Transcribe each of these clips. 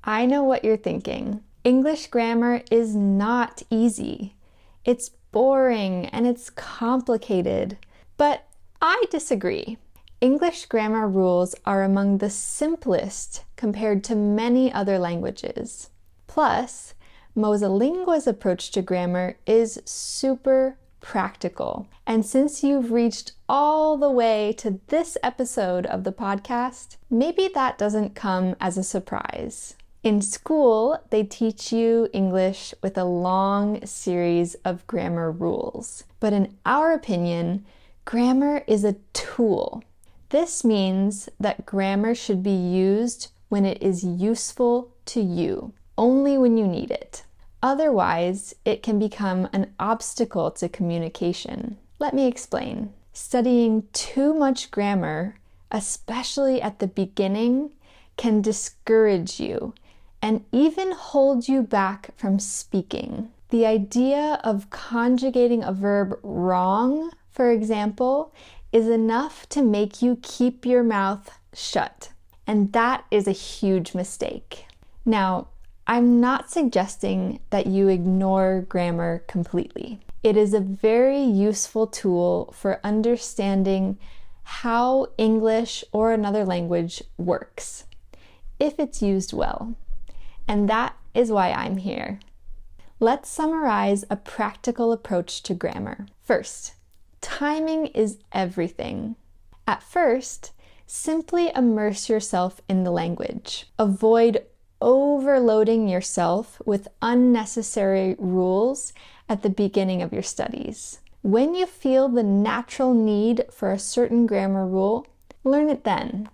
I know what you're thinking. English grammar is not easy. It's boring and it's complicated. But I disagree. English grammar rules are among the simplest compared to many other languages. Plus, Mozalingua's approach to grammar is super practical. And since you've reached all the way to this episode of the podcast, maybe that doesn't come as a surprise. In school, they teach you English with a long series of grammar rules. But in our opinion, grammar is a tool. This means that grammar should be used when it is useful to you, only when you need it. Otherwise, it can become an obstacle to communication. Let me explain. Studying too much grammar, especially at the beginning, can discourage you and even hold you back from speaking. The idea of conjugating a verb wrong, for example, is enough to make you keep your mouth shut. And that is a huge mistake. Now, I'm not suggesting that you ignore grammar completely. It is a very useful tool for understanding how English or another language works, if it's used well. And that is why I'm here. Let's summarize a practical approach to grammar. First, timing is everything. At first, simply immerse yourself in the language. Avoid overloading yourself with unnecessary rules at the beginning of your studies. When you feel the natural need for a certain grammar rule, learn it then.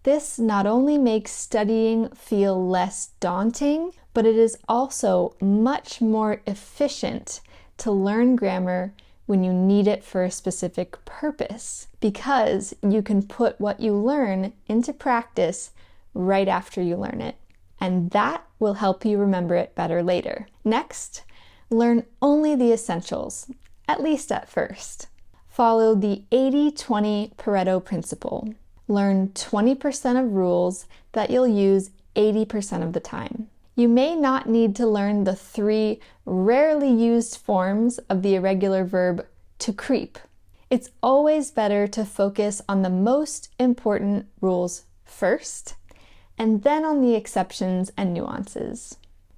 This not only makes studying feel less daunting, but it is also much more efficient to learn grammar when you need it for a specific purpose, because you can put what you learn into practice right after you learn it. And that will help you remember it better later. Next, learn only the essentials, at least at first. Follow the 80-20 Pareto principle. Learn 20% of rules that you'll use 80% of the time. You may not need to learn the 3 rarely used forms of the irregular verb to creep. It's always better to focus on the most important rules first, and then on the exceptions and nuances.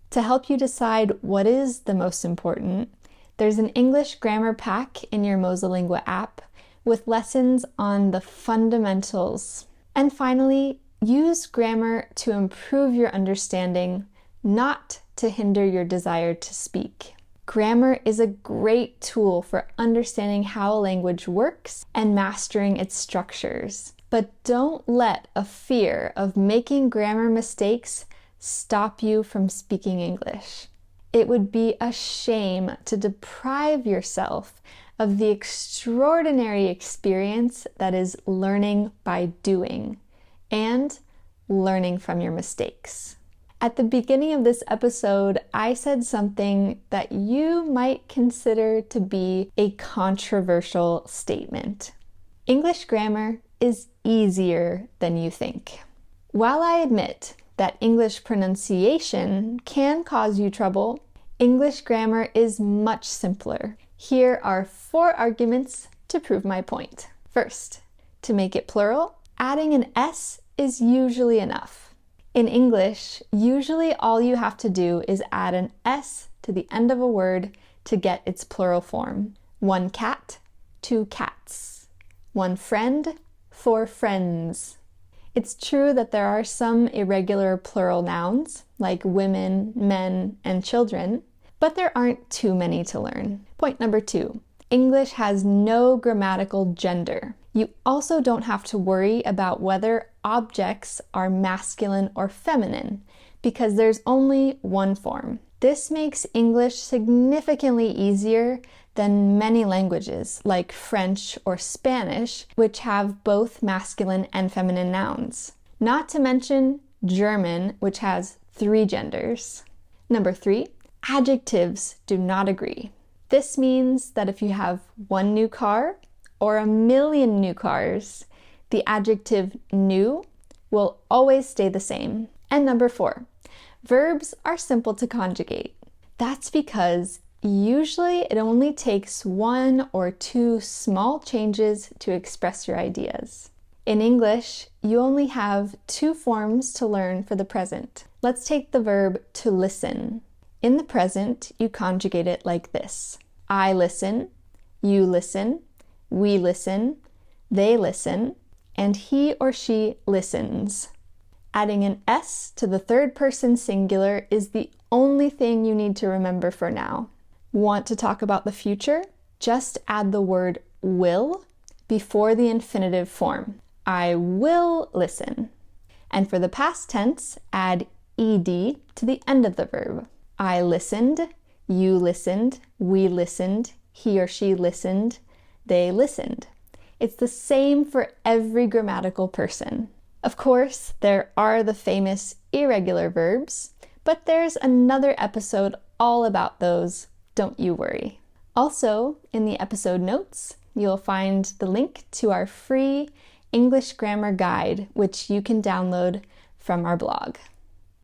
To help you decide what is the most important, there's an English grammar pack in your Mozalingua app with lessons on the fundamentals. And finally, use grammar to improve your understanding, not to hinder your desire to speak. Grammar is a great tool for understanding how a language works and mastering its structures. But don't let a fear of making grammar mistakes stop you from speaking English. It would be a shame to deprive yourself of the extraordinary experience that is learning by doing and learning from your mistakes. At the beginning of this episode, I said something that you might consider to be a controversial statement. English grammar is easier than you think. While I admit that English pronunciation can cause you trouble, English grammar is much simpler. Here are 4 arguments to prove my point. First, to make it plural, adding an S is usually enough. In English, usually all you have to do is add an S to the end of a word to get its plural form. 1 cat, 2 cats. 1 friend, 4 friends. It's true that there are some irregular plural nouns, like women, men, and children, but there aren't too many to learn. Point number 2, English has no grammatical gender. You also don't have to worry about whether objects are masculine or feminine, because there's only one form. This makes English significantly easier than many languages, like French or Spanish, which have both masculine and feminine nouns. Not to mention German, which has 3 genders. Number 3, adjectives do not agree. This means that if you have 1 new car or 1,000,000 new cars, the adjective new will always stay the same. And number 4, Verbs are simple to conjugate. That's because usually it only takes 1 or 2 small changes to express your ideas. In English, you only have 2 forms to learn for the present. Let's take the verb to listen. In the present, you conjugate it like this. I listen, you listen, we listen, they listen, and he or she listens. Adding an S to the third person singular is the only thing you need to remember for now. Want to talk about the future? Just add the word will before the infinitive form. I will listen. And for the past tense, add ed to the end of the verb. I listened, you listened, we listened, he or she listened, they listened. It's the same for every grammatical person. Of course, there are the famous irregular verbs, but there's another episode all about those, don't you worry. Also, in the episode notes, you'll find the link to our free English grammar guide, which you can download from our blog.